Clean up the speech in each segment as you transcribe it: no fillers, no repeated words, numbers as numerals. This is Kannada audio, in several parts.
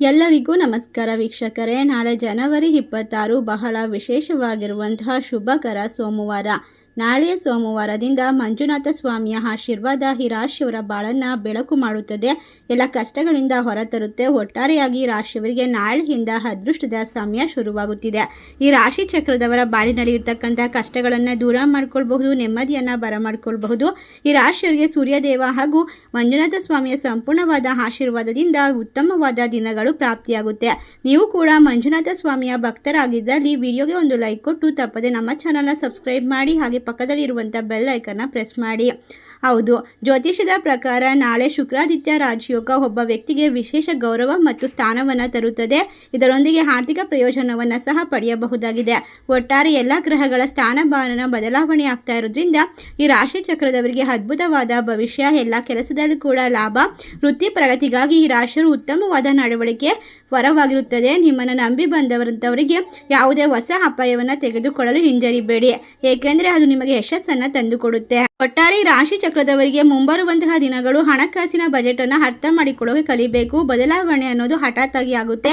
ಎಲ್ಲರಿಗೂ ನಮಸ್ಕಾರ ವೀಕ್ಷಕರೇ. ನಾಳೆ ಜನವರಿ 26 ಬಹಳ ವಿಶೇಷವಾಗಿರುವಂತಹ ಶುಭಕರ ಸೋಮವಾರ. ನಾಳೆಯ ಸೋಮವಾರದಿಂದ ಮಂಜುನಾಥ ಸ್ವಾಮಿಯ ಆಶೀರ್ವಾದ ಈ ರಾಶಿಯವರ ಬಾಳನ್ನು ಬೆಳಕು ಮಾಡುತ್ತದೆ, ಎಲ್ಲ ಕಷ್ಟಗಳಿಂದ ಹೊರತರುತ್ತೆ. ಒಟ್ಟಾರೆಯಾಗಿ ಈ ರಾಶಿಯವರಿಗೆ ನಾಳೆಯಿಂದ ಅದೃಷ್ಟದ ಸಮಯ ಶುರುವಾಗುತ್ತಿದೆ. ಈ ರಾಶಿ ಚಕ್ರದವರ ಬಾಳಿನಲ್ಲಿ ಇರ್ತಕ್ಕಂಥ ಕಷ್ಟಗಳನ್ನು ದೂರ ಮಾಡ್ಕೊಳ್ಬಹುದು, ನೆಮ್ಮದಿಯನ್ನು ಬರಮಾಡ್ಕೊಳ್ಬಹುದು. ಈ ರಾಶಿಯವರಿಗೆ ಸೂರ್ಯದೇವ ಹಾಗೂ ಮಂಜುನಾಥ ಸ್ವಾಮಿಯ ಸಂಪೂರ್ಣವಾದ ಆಶೀರ್ವಾದದಿಂದ ಉತ್ತಮವಾದ ದಿನಗಳು ಪ್ರಾಪ್ತಿಯಾಗುತ್ತೆ. ನೀವು ಕೂಡ ಮಂಜುನಾಥ ಸ್ವಾಮಿಯ ಭಕ್ತರಾಗಿದ್ದಲ್ಲಿ ವಿಡಿಯೋಗೆ ಒಂದು ಲೈಕ್ ಕೊಟ್ಟು ತಪ್ಪದೆ ನಮ್ಮ ಚಾನಲ್ನ ಸಬ್ಸ್ಕ್ರೈಬ್ ಮಾಡಿ, ಹಾಗೆ ಪಕ್ಕದಲ್ಲಿ ಇರುವಂಥ ಬೆಲ್ ಐಕನ್ನ ಪ್ರೆಸ್ ಮಾಡಿ. ಹೌದು, ಜ್ಯೋತಿಷದ ಪ್ರಕಾರ ನಾಳೆ ಶುಕ್ರಾದಿತ್ಯ ರಾಜಯೋಗ ಒಬ್ಬ ವ್ಯಕ್ತಿಗೆ ವಿಶೇಷ ಗೌರವ ಮತ್ತು ಸ್ಥಾನವನ್ನು ತರುತ್ತದೆ. ಇದರೊಂದಿಗೆ ಆರ್ಥಿಕ ಪ್ರಯೋಜನವನ್ನು ಸಹ ಪಡೆಯಬಹುದಾಗಿದೆ. ಒಟ್ಟಾರೆ ಎಲ್ಲ ಗ್ರಹಗಳ ಸ್ಥಾನಮಾನ ಬದಲಾವಣೆ ಆಗ್ತಾ ಇರೋದ್ರಿಂದ ಈ ರಾಶಿ ಚಕ್ರದವರಿಗೆ ಅದ್ಭುತವಾದ ಭವಿಷ್ಯ. ಎಲ್ಲ ಕೆಲಸದಲ್ಲೂ ಕೂಡ ಲಾಭ, ವೃತ್ತಿ ಪ್ರಗತಿಗಾಗಿ ಈ ರಾಶಿಯರು ಉತ್ತಮವಾದ ನಡವಳಿಕೆ ವರವಾಗಿರುತ್ತದೆ. ನಿಮ್ಮನ್ನು ನಂಬಿ ಬಂದವರಂಥವರಿಗೆ ಯಾವುದೇ ಹೊಸ ಅಪಾಯವನ್ನು ತೆಗೆದುಕೊಳ್ಳಲು ಹಿಂಜರಿಬೇಡಿ, ಏಕೆಂದರೆ ಅದು ನಿಮಗೆ ಯಶಸ್ಸನ್ನು ತಂದುಕೊಡುತ್ತೆ. ಒಟ್ಟಾರೆ ರಾಶಿ ಚಕ್ರದವರಿಗೆ ಮುಂಬರುವಂತಹ ದಿನಗಳು ಹಣಕಾಸಿನ ಬಜೆಟ್ ಅನ್ನು ಅರ್ಥ ಮಾಡಿಕೊಳ್ಳೋಕೆ ಕಲಿಬೇಕು. ಬದಲಾವಣೆ ಅನ್ನೋದು ಹಠಾತ್ ಆಗಿ ಆಗುತ್ತೆ.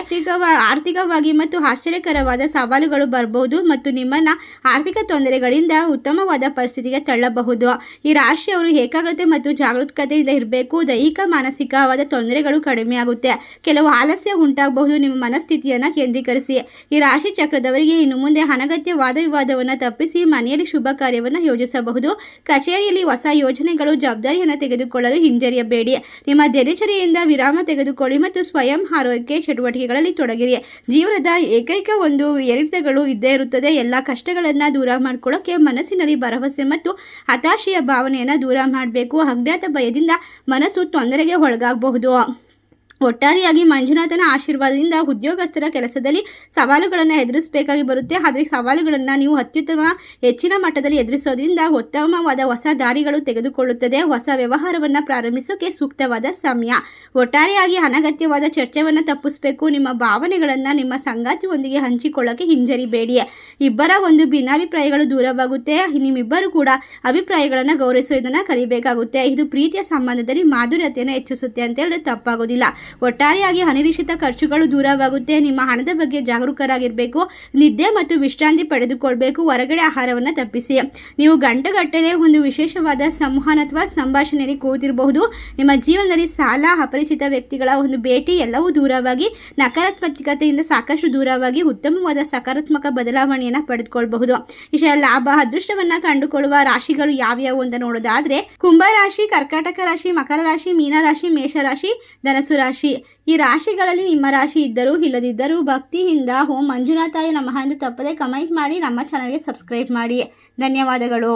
ಆರ್ಥಿಕವಾಗಿ ಮತ್ತು ಆಶ್ಚರ್ಯಕರವಾದ ಸವಾಲುಗಳು ಬರಬಹುದು ಮತ್ತು ನಿಮ್ಮನ್ನ ಆರ್ಥಿಕ ತೊಂದರೆಗಳಿಂದ ಉತ್ತಮವಾದ ಪರಿಸ್ಥಿತಿಗೆ ತಳ್ಳಬಹುದು. ಈ ರಾಶಿಯವರು ಏಕಾಗ್ರತೆ ಮತ್ತು ಜಾಗರೂಕತೆಯಿಂದ ಇರಬೇಕು. ದೈಹಿಕ ಮಾನಸಿಕವಾದ ತೊಂದರೆಗಳು ಕಡಿಮೆ ಆಗುತ್ತೆ. ಕೆಲವು ಆಲಸ್ಯ ಉಂಟಾಗಬಹುದು. ನಿಮ್ಮ ಮನಸ್ಥಿತಿಯನ್ನು ಕೇಂದ್ರೀಕರಿಸಿ. ಈ ರಾಶಿ ಚಕ್ರದವರಿಗೆ ಇನ್ನು ಮುಂದೆ ಅನಗತ್ಯ ವಾದ ವಿವಾದವನ್ನು ತಪ್ಪಿಸಿ ಮನೆಯಲ್ಲಿ ಶುಭ ಕಾರ್ಯವನ್ನು ಯೋಜಿಸಬಹುದು. ಕಚೇರಿಯಲ್ಲಿ ಹೊಸ ಯೋಜನೆಗಳು ಜವಾಬ್ದಾರಿಯನ್ನು ತೆಗೆದುಕೊಳ್ಳಲು ಹಿಂಜರಿಯಬೇಡಿ. ನಿಮ್ಮ ದಿನಚರಿಯಿಂದ ವಿರಾಮ ತೆಗೆದುಕೊಳ್ಳಿ ಮತ್ತು ಸ್ವಯಂ ಆರೋಗ್ಯ ಚಟುವಟಿಕೆಗಳಲ್ಲಿ ತೊಡಗಿರಿ. ಜೀವನದ ಏಕೈಕ ಒಂದು ಏರಿಳಿತಗಳು ಇದ್ದೇ ಇರುತ್ತದೆ. ಎಲ್ಲ ಕಷ್ಟಗಳನ್ನು ದೂರ ಮಾಡಿಕೊಳ್ಳೋಕೆ ಮನಸ್ಸಿನಲ್ಲಿ ಭರವಸೆ ಮತ್ತು ಹತಾಶೆಯ ಭಾವನೆಯನ್ನು ದೂರ ಮಾಡಬೇಕು. ಅಜ್ಞಾತ ಭಯದಿಂದ ಮನಸ್ಸು ತೊಂದರೆಗೆ ಒಳಗಾಗಬಹುದು. ಒಟ್ಟಾರೆಯಾಗಿ ಮಂಜುನಾಥನ ಆಶೀರ್ವಾದದಿಂದ ಉದ್ಯೋಗಸ್ಥರ ಕೆಲಸದಲ್ಲಿ ಸವಾಲುಗಳನ್ನು ಎದುರಿಸಬೇಕಾಗಿ ಬರುತ್ತೆ. ಆದರೆ ಸವಾಲುಗಳನ್ನು ನೀವು ಹೆಚ್ಚಿನ ಮಟ್ಟದಲ್ಲಿ ಎದುರಿಸೋದ್ರಿಂದ ಉತ್ತಮವಾದ ಹೊಸ ದಾರಿಗಳು ತೆಗೆದುಕೊಳ್ಳುತ್ತದೆ. ಹೊಸ ವ್ಯವಹಾರವನ್ನು ಪ್ರಾರಂಭಿಸೋಕೆ ಸೂಕ್ತವಾದ ಸಮಯ. ಒಟ್ಟಾರೆಯಾಗಿ ಅನಗತ್ಯವಾದ ಚರ್ಚೆಯನ್ನು ತಪ್ಪಿಸಬೇಕು. ನಿಮ್ಮ ಭಾವನೆಗಳನ್ನು ನಿಮ್ಮ ಸಂಗಾತಿಯೊಂದಿಗೆ ಹಂಚಿಕೊಳ್ಳೋಕೆ ಹಿಂಜರಿಬೇಡಿ. ಇಬ್ಬರ ಒಂದು ಭಿನ್ನಾಭಿಪ್ರಾಯಗಳು ದೂರವಾಗುತ್ತೆ. ನಿಮ್ಮಿಬ್ಬರು ಕೂಡ ಅಭಿಪ್ರಾಯಗಳನ್ನು ಗೌರವಿಸುವುದನ್ನು ಕಲಿಬೇಕಾಗುತ್ತೆ. ಇದು ಪ್ರೀತಿಯ ಸಂಬಂಧದಲ್ಲಿ ಮಾಧುರ್ಯತೆಯನ್ನು ಹೆಚ್ಚಿಸುತ್ತೆ ಅಂತ ಹೇಳಿದ್ರೆ ತಪ್ಪಾಗೋದಿಲ್ಲ. ಒಟ್ಟಾರೆಯಾಗಿ ಅನಿರೀಕ್ಷಿತ ಖರ್ಚುಗಳು ದೂರವಾಗುತ್ತೆ. ನಿಮ್ಮ ಹಣದ ಬಗ್ಗೆ ಜಾಗರೂಕರಾಗಿರಬೇಕು. ನಿದ್ದೆ ಮತ್ತು ವಿಶ್ರಾಂತಿ ಪಡೆದುಕೊಳ್ಬೇಕು. ಹೊರಗಡೆ ಆಹಾರವನ್ನು ತಪ್ಪಿಸಿ. ನೀವು ಗಂಟೆಗಟ್ಟಲೆ ಒಂದು ವಿಶೇಷವಾದ ಸಂವಹನ ಅಥವಾ ಸಂಭಾಷಣೆಯಲ್ಲಿ ಕೂತಿರಬಹುದು. ನಿಮ್ಮ ಜೀವನದಲ್ಲಿ ಸಾಲ, ಅಪರಿಚಿತ ವ್ಯಕ್ತಿಗಳ ಒಂದು ಭೇಟಿ ಎಲ್ಲವೂ ದೂರವಾಗಿ ನಕಾರಾತ್ಮಕತೆಯಿಂದ ಸಾಕಷ್ಟು ದೂರವಾಗಿ ಉತ್ತಮವಾದ ಸಕಾರಾತ್ಮಕ ಬದಲಾವಣೆಯನ್ನು ಪಡೆದುಕೊಳ್ಳಬಹುದು. ಇಷ್ಟ ಲಾಭ, ಅದೃಷ್ಟವನ್ನು ಕಂಡುಕೊಳ್ಳುವ ರಾಶಿಗಳು ಯಾವ್ಯಾವು ಅಂತ ನೋಡೋದಾದ್ರೆ ಕುಂಭರಾಶಿ, ಕರ್ಕಾಟಕ ರಾಶಿ, ಮಕರ ರಾಶಿ, ಮೀನರಾಶಿ, ಮೇಷರಾಶಿ, ಧನಸು ರಾಶಿ. ಈ ರಾಶಿಗಳಲ್ಲಿ ನಿಮ್ಮ ರಾಶಿ ಇದ್ದರೂ ಇಲ್ಲದಿದ್ದರೂ ಭಕ್ತಿಯಿಂದ ಓಂ ಮಂಜುನಾಥಾಯ ನಮಃ ಎಂದು ತಪ್ಪದೆ ಕಮೆಂಟ್ ಮಾಡಿ ನಮ್ಮ ಚಾನಲ್ಗೆ ಸಬ್ಸ್ಕ್ರೈಬ್ ಮಾಡಿ. ಧನ್ಯವಾದಗಳು.